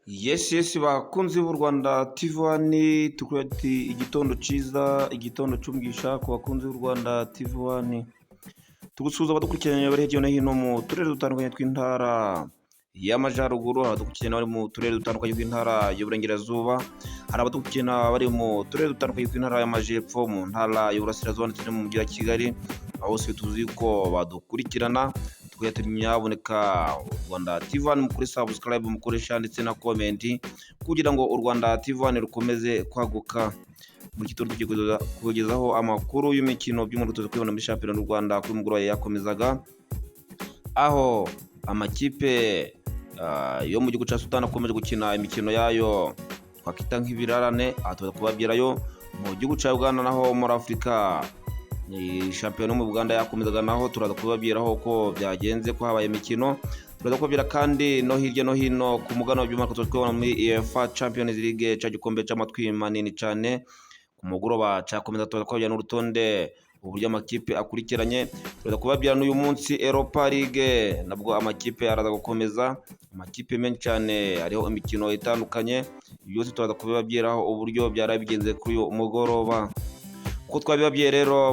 Yes bakunzi b'u Rwanda TV1 tukwati igitondo ciza, igitondo cy'umugisha ku bakunzi b'u Rwanda TV1. Tugusuhuza abadukurikiranye bari hirya no hino mu turere dutandukanye tw'intara y'Amajyaruguru, abadukurikiranye bari mu turere dutandukanye tw'intara y'Uburengerazuba, hari abadukurikiranye bari mu turere dutandukanye tw'intara y'Amajyepfo, mu ntara y'Uburasirazuba ndetse no mu mujyi wa Kigali, aho bose tuzi ko badukurikirana. Nyaboneka Rwanda TV1 mukuri subscribe, mukoresha ndetse na comment kugira ngo u Rwanda TV1 rukomeze kwaguka. Muri gitondo tugiye kugezaho amakuru y'imikino by'umwaka tuzi kwibona muri shampiyona y'u Rwanda kuri mugoroba yakomezaga, aho amakipe yo mu gihugu cya Sudan akomeje gukina imikino yayo twakita nk'ibirarane. Tuza kubabwirayo mu gihugu cya Uganda naho muri Afurika shampiyona mu Uganda yakomezaga, naho turaza kubabwiraho ko byagenze ko habaye imikino. Turaza kubabwira kandi no hirya no hino ku mugano w'iby'umwaka twabona muri UEFA Champions League cya gikombe cy'amatwi manini cyane. Ku mugoroba cyakomeza turaza kubabwira n'urutonde uburyo amakipe akurikiranye. Turaza kubabwira n'uyu munsi Europa League nabwo amakipe araza gukomeza, amakipe menshi cyane ariho imikino itandukanye. Byose turaza kubabwiraho uburyo byari bigenze kuri uyu mugoroba. Uko twabibabwiye rero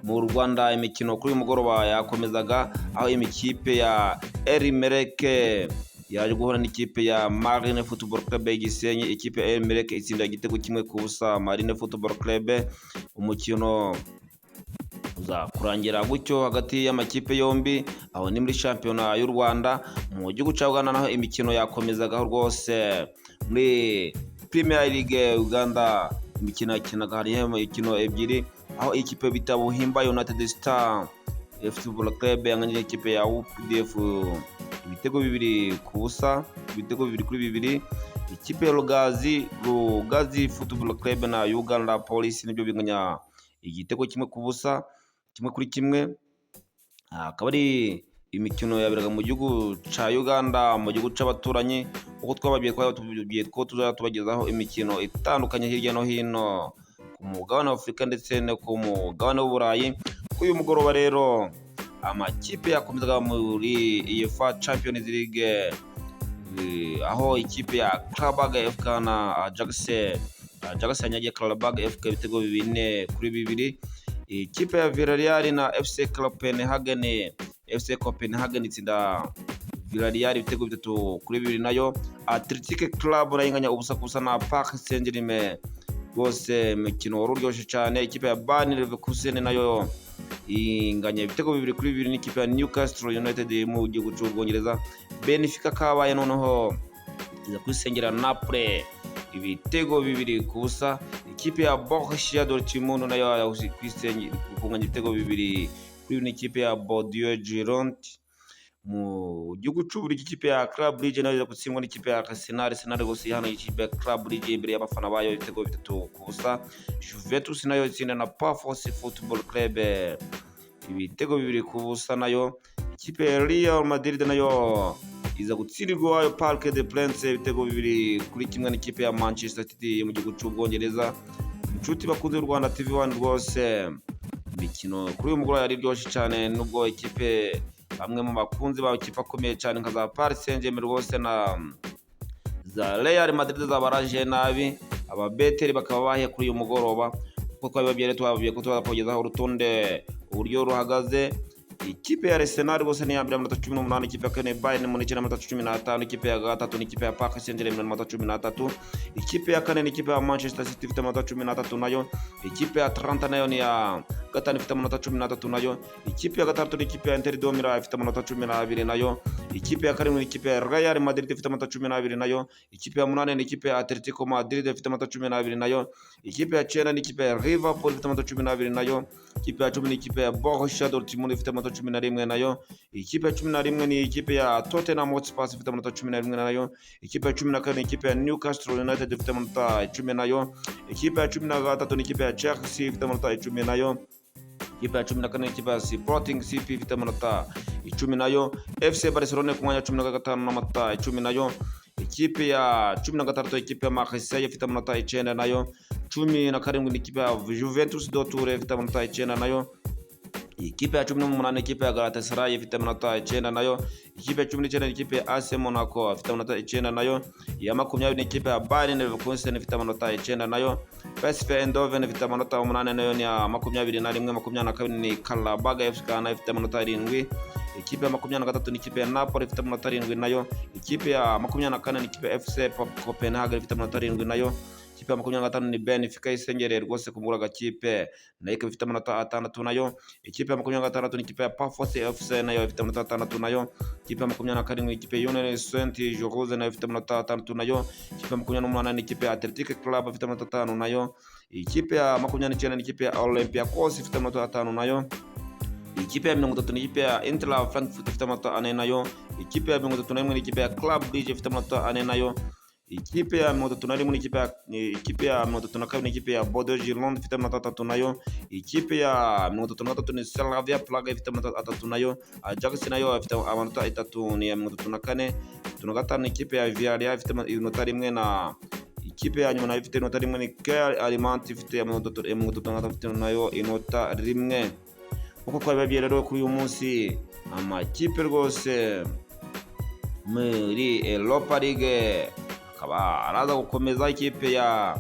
mu Rwanda imikino kuri uyu mugoroba yakomezaga, aho imikipe ya Elimelek yaje guhura n'ikipe ya Marine Football Club Gisenyi. Ikipe ya Elimelek itsinda igitego kimwe ku busa Marine Football Club. Umukino uza kurangira gutyo hagati y'amakipe yombi, aho ni muri shampiyona y'u Rwanda. Mu gihugu cya Uganda naho imikino yakomezaga rwose. Muri Premier League Uganda imikino yakinaga, harimo imikino ebyiri, aho ikipe bita Buhimba United Star Football Club yanganyije ikipe ya UPDF ibitego 2 ku busa, ibitego 2 kuri 2. Ikipe ya Rugazi Football Club na Uganda Police nibyo binganya igitego kimwe ku busa, kimwe kuri kimwe. Akaba ari imikino yaberaga mu gihugu cya Uganda, mu gihugu cy'abaturanyi. Uko twababwiye ko tuzatubagezaho imikino itandukanye hirya no hino ku mugabane wa Afurika ndetse no ku mugabane w'Uburayi. Kuri uyu mugoroba rero amakipe yakomezaga muri UEFA Champions League, aho ikipe ya Karabag FK na Ajax yanyagiye Karabag FK ibitego 4 kuri 2. Ikipe ya Villarreal na FC Copenhagen itsinda Villarreal ibitego 3 kuri 2 nayo. Athletic Club nayinganya ubusa kubusa na Paris Saint-Germain. Bose imikino ururyoshye cyane. Ikipe ya Bayer Leverkusen nayo inganya ibitego 2 kuri 2 n'ikipe ya Newcastle United mu gihugu cy'Ubwongereza. Benfica kabaye noneho iza kwisengera Napoli ibitego 2 ku busa. Ikipe ya Borussia Dortmund nayo kwisengera kunganya ibitego 2 kuri n'ikipe ya Bordeaux Gironde. Mu gihugu cy'Ububiligi ikipe ya Club Brugge nayo gutsindwa n'ikipe ya Arsenal gusa hano ikipe ya Club Brugge imbere y'abafana bayo ibitego 3 ku busa. Juventus nayo itsinda na Pafos Football Club ibitego 2 ku busa nayo. Ikipe ya Real Madrid nayo iza gutsindirwa yo Parc des Princes ibitego 2 kuri kimwe n'ikipe ya Manchester City mu gihugu cy'Ubwongereza. Inshuti bakunze u Rwanda TV1 rwose imikino kuri uyu mugoroba yari iryoshye cyane, nubwo ikipe bamwe mu bakunzi ba ikipe akomeye cyane nka za Paris Saint-Germain rwose na za Real Madrid zabaraje nabi, ababeteri bakaba bahiye kuri uyu mugoroba. Kuko twababwiye ko tuzakugezaho urutonde uburyo ruhagaze. Ikipe ya Arsenal bose ni yambere amanota 18, ikipe ya kane Bayern Munich amanota 15, ikipe ya gatatu ni ikipe ya Paris Saint-Germain amanota 13, ikipe ya kane ni ikipe ya Manchester City ifite amanota 13 nayo, ikipe ya Atlanta nayo ni ya gatanu ifite amanota 13 nayo, ikipe ya gatatu ni ikipe ya Inter de Milan ifite amanota 12 nayo, ikipe ya karindwi ni ikipe ya Real Madrid ifite amanota 12 nayo, ikipe ya munane ni ikipe ya Atletico Madrid ifite amanota 12 nayo, ikipe ya cyenda ni ikipe ya Liverpool ifite amanota 12 nayo, ikipe ya 10 ni ikipe ya Borussia Dortmund ifite amanota 11 nayo, ikipe ya 11 ni ikipe ya Tottenham Hotspur ifite amanota 11 nayo, ikipe ya 12 ni ikipe ya Newcastle United ifite amanota 10 nayo, ikipe ya 13 ni ikipe ya Chelsea ifite amanota 10 nayo, ikipe ya 14 ni ikipe ya Sporting CP ifite amanota 10 nayo, FC Barcelona ku mwanya 15 n'amanota 10 nayo, ikipe ya 16 ikipe ya Marseille ifite amanota 9 nayo, 17 ni ikipe ya Juventus de Turin ifite amanota 9 nayo, ikipe ya 18 ikipe ya Galatasaray ifite amanota 9 nayo, ikipe ya 19 ikipe ya AS Monaco ifite amanota 9 nayo, iya 20 ikipe ya Bayern Leverkusen ifite amanota 9 nayo, PSV Eindhoven ifite amanota 8 nayo, ni ya 21, 22 ni Karabag FC Ghana ifite amanota 7, ikipe ya 23 ni ikipe ya Napoli ifite amanota 7 nayo, ikipe ya 24 ni ikipe ya FC Copenhagen ifite amanota 7 nayo, ikipe ya 25 ni Benfica isengereye rwose kumugura agakipe nayo ifite amanota 6 nayo, ikipe ya 26 ni ikipe ya Pafos FC nayo ifite amanota 6 nayo, ikipe ya 27 ni ikipe ya Union Saint-Gilloise nayo ifite amanota 6 nayo, ikipe ya 28 ni ikipe ya Athletic Club ifite amanota 5 nayo, ikipe ya 29 ni ikipe ya Olympiacos ifite amanota 5 nayo, ikipe ya 30 ni ikipe ya Eintracht Frankfurt ifite amanota 4 nayo, ikipe ya 31 ni ikipe ya Club Brugge ifite amanota 4 nayo, ikipe ya 31 ni ikipe ya 32 ni ikipe ya Bordeaux Gironde ifite amanota 3 nayo, ikipe ya 33 ni Slavia Prague ifite amanota 3 nayo, Ajax nayo ifite amanota 3 ni ya 34, 35 ni ikipe ya Villarreal ifite amanota 1 na ikipe ya nyuma nayo ifite amanota 1 ni Caen Alimant ifite amanota 3 nayo inota 1. Uko twabibabwiye rero kuri uyu munsi amakipe rwose muri Europa League akaba araza gukomeza ikipe ya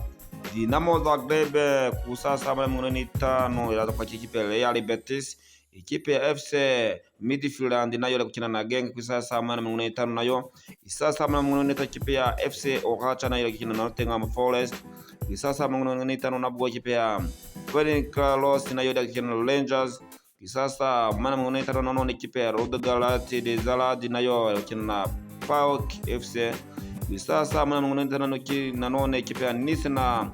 Dinamo Zagreb ku saa 7:45 iraza kwakira ikipe ya Real Betis, ikipe ya FC Midtjylland nayo iri gukina na Genk ku saa 8:45 nayo, isaa 8:45 ikipe ya FC Ocacha nayo iri gukina na Nottingham Forest, isaa 8:45 nabwo ikipe ya Ferencvaros nayo iri gukina na Rangers, isaa 8:45 nanone ikipe ya Ludogorets de Zalad nayo iri gukina na PAOK FC, isaa 8:45 nanone ikipe ya Nice na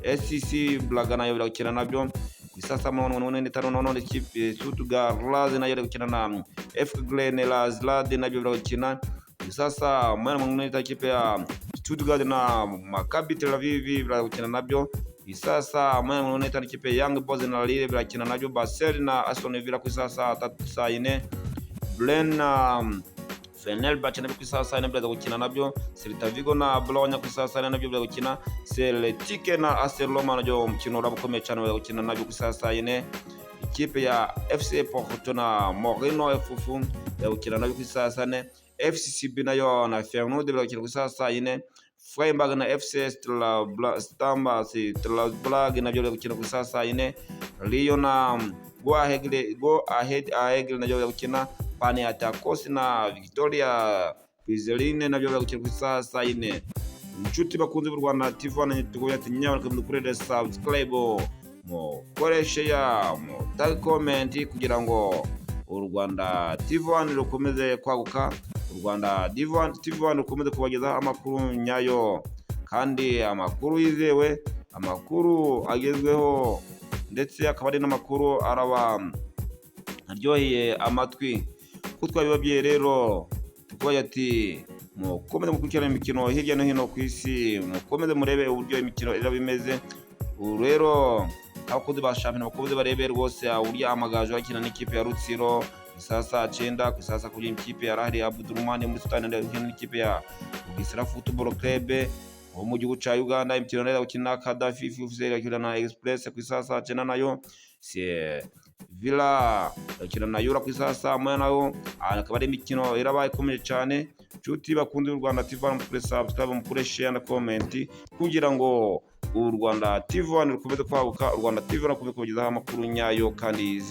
SC Braga nayo iri gukina nabyo, isaa 8:45 nanone ikipe Stuttgart Graz nayo iri gukina na FC Grenade nabyo iri gukina, isaa 8:45 ikipe ya Stuttgart na Maccabi Tel Aviv iri gukina nabyo, isaa 8:45 ikipe ya Young Boys na Lille iri gukina nabyo, Basel na Aston Villa ku isaa 3 Bren na Fenerbahce nabyo ku isaa 4 biraza gukina nabyo, Celta Vigo na Bologna ku isaa 4 nabyo biraza gukina, Celtic na AS Roma nabyo umukino urabukomeye cyane biraza gukina nabyo ku isaa 4, ikipe ya FC Porto na Moreno FF biraza gukina nabyo ku isaa 4, FCB nayo na Feyenoord biraza gukina ku isaa 4, Freiburg na FC Strasbourg nabyo biraza gukina ku isaa 4, Lyon na Go Ahead nabyo biraza gukina, Panathinaikos na Victoria Pilsen nabyo bari gukina ku saa 4. Inshuti bakunze b'u Rwanda TV tugoye ati nyabaraka mudukorere subscribe mukoreshe ya tag comment kugira ngo u Rwanda TV rukomeze kwaguka, u Rwanda TV rukomeze kubagezaho amakuru nyayo kandi amakuru yizewe, amakuru agezweho ndetse akaba ari n'amakuru araba aryoheye amatwi. Kuko twabibabwiye rero tugoye ati mukomeze mukurikirana imikino hirya no hino ku isi, mukomeze murebe uburyo imikino iraba imeze. Rero abakozi ba shampiyona bakomeze barebe rwose uburyo amagaju akina n'ikipe ya Rutsiro isaa 9 ku saa kuri ikipe ya Rahri Abdurrahman muri Sudani n'ikipe ya Bugesera Football Club wo mu gihugu cya Uganda, imikino rero gukina Kadafi FC yakina na Express ku saa 9 nayo, Villa yakina na Yura ku saa 10 nayo, akaba ari imikino irabaye ikomeye cyane. Inshuti bakunze u Rwanda TV mukore subscribe mukore share na comment kugira ngo u Rwanda TV rukomeze kwaguka, u Rwanda TV rukomeze kubagezaho amakuru nyayo kandi